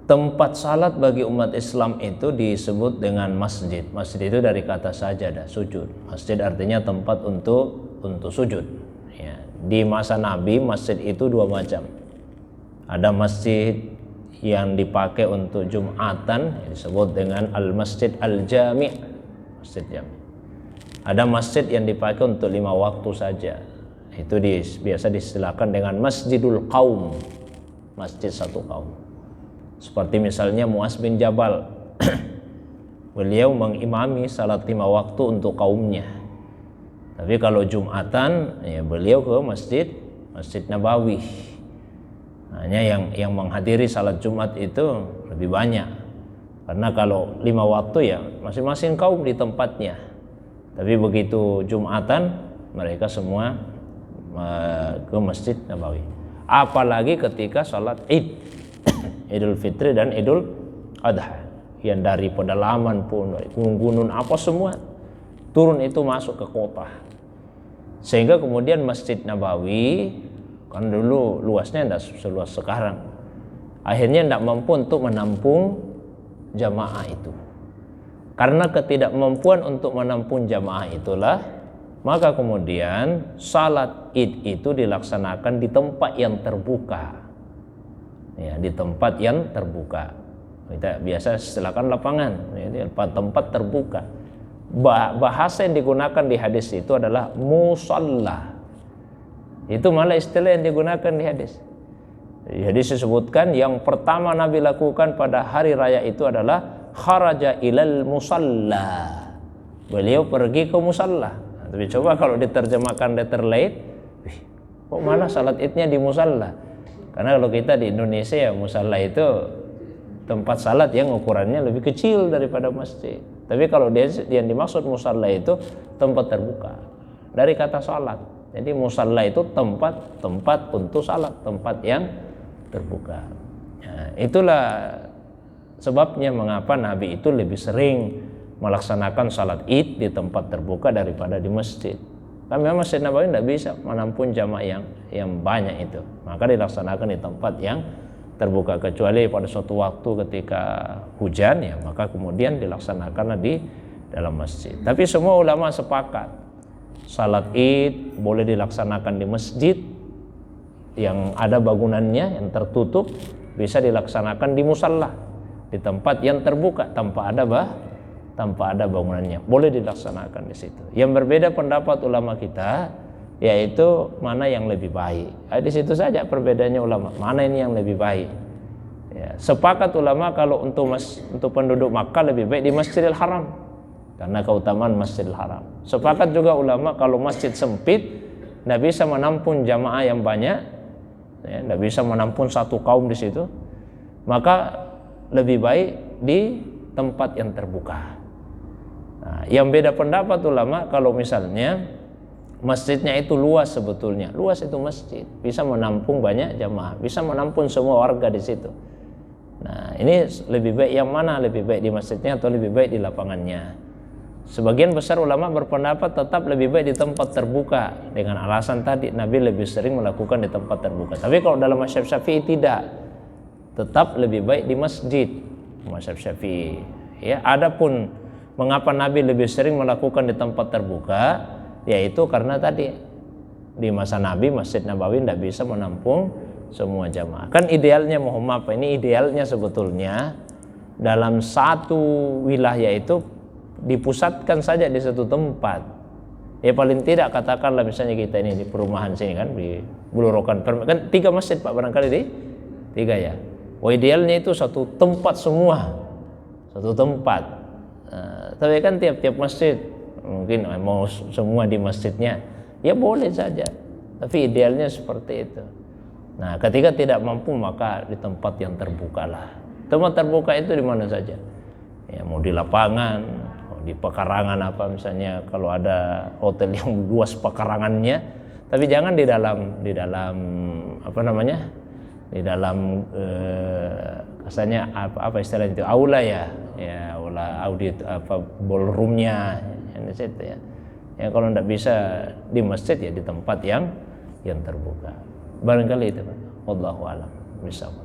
tempat salat bagi umat Islam itu disebut dengan masjid. Masjid itu dari kata sajadah, sujud. Masjid artinya tempat untuk sujud. Ya. Di masa Nabi masjid itu dua macam. Ada masjid yang dipakai untuk Jumatan, disebut dengan al-masjid al-jami', masjid jami'. Ada masjid yang dipakai untuk 5 waktu saja. Itu biasa distilahkan dengan masjidul qaum, masjid satu kaum. Seperti misalnya Muaz bin Jabal, beliau mengimami salat 5 waktu untuk kaumnya. Tapi kalau Jumatan, ya beliau ke Masjid Nabawi. Hanya yang menghadiri salat Jumat itu lebih banyak. Karena kalau 5 waktu ya masing-masing kaum di tempatnya. Tapi begitu Jumatan, mereka semua ke Masjid Nabawi. Apalagi ketika salat Id, Idul Fitri dan Idul Adha, yang dari pedalaman pun, dari gunung-gunung apa semua turun itu masuk ke kota. Sehingga kemudian Masjid Nabawi, kan dulu luasnya tidak seluas sekarang, akhirnya tidak mampu untuk menampung jamaah itu. Karena ketidakmampuan untuk menampung jamaah itulah, maka kemudian salat Id itu dilaksanakan di tempat yang terbuka. Ya, di tempat yang terbuka. Kita biasa istilahkan lapangan, ya, tempat terbuka. Bahasa yang digunakan di hadis itu adalah musalla. Itu malah istilah yang digunakan di hadis. Di hadis disebutkan yang pertama Nabi lakukan pada hari raya itu adalah kharaja ilal musalla. Beliau pergi ke musalla. Tapi coba kalau diterjemahkan letter lain, kok mana salat Idnya di musalla? Karena kalau kita di Indonesia ya musalla itu tempat salat yang ukurannya lebih kecil daripada masjid. Tapi kalau yang dimaksud musalla itu tempat terbuka. Dari kata salat. Jadi musalla itu tempat untuk salat, tempat yang terbuka. Nah, itulah sebabnya mengapa Nabi itu lebih sering melaksanakan salat Id di tempat terbuka daripada di masjid. Tapi Masjid Nabawi tidak bisa menampung jamaah yang banyak itu. Maka dilaksanakan di tempat yang terbuka, kecuali pada suatu waktu ketika hujan ya, maka kemudian dilaksanakan di dalam masjid. Tapi semua ulama sepakat salat Id boleh dilaksanakan di masjid yang ada bangunannya yang tertutup, bisa dilaksanakan di musalla, di tempat yang terbuka tanpa ada bangunannya, boleh dilaksanakan di situ. Yang berbeda pendapat ulama kita yaitu mana yang lebih baik. Di situ saja perbedaannya ulama, mana ini yang lebih baik. Ya, sepakat ulama kalau untuk penduduk Makkah lebih baik di Masjidil Haram karena keutamaan Masjidil Haram. Sepakat juga ulama kalau masjid sempit tidak bisa menampung jamaah yang banyak, ya, tidak bisa menampung satu kaum di situ, maka lebih baik di tempat yang terbuka. Nah, yang beda pendapat ulama kalau misalnya masjidnya itu luas, sebetulnya luas itu masjid bisa menampung banyak jamaah, bisa menampung semua warga di situ. Nah, ini lebih baik yang mana? Lebih baik di masjidnya atau lebih baik di lapangannya? Sebagian besar ulama berpendapat tetap lebih baik di tempat terbuka dengan alasan tadi Nabi lebih sering melakukan di tempat terbuka. Tapi kalau dalam mazhab Syafi'i tidak, tetap lebih baik di masjid. Mazhab Syafi'i. Ya, adapun mengapa Nabi lebih sering melakukan di tempat terbuka, yaitu karena tadi di masa Nabi Masjid Nabawi tidak bisa menampung semua jamaah. Kan idealnya Muhammad, ini idealnya sebetulnya dalam satu wilayah itu dipusatkan saja di satu tempat. Ya paling tidak katakanlah misalnya kita ini di perumahan sini kan di Bulorokan kan 3 masjid Pak barangkali di 3 ya. Idealnya itu satu tempat semua, satu tempat. Tapi kan tiap-tiap masjid mungkin mau semua di masjidnya ya boleh saja. Tapi idealnya seperti itu. Nah, ketika tidak mampu maka di tempat yang terbuka lah. Tempat terbuka itu di mana saja. Ya mau di lapangan, di pekarangan apa misalnya kalau ada hotel yang luas pekarangannya, tapi jangan di dalam apa namanya di dalam kasarnya apa istilahnya itu aula ya aula audit apa ballroomnya di situ ya. Ya kalau tidak bisa di masjid ya di tempat yang terbuka. Barangkali itu Pak. Wallahu a'lam bishawab.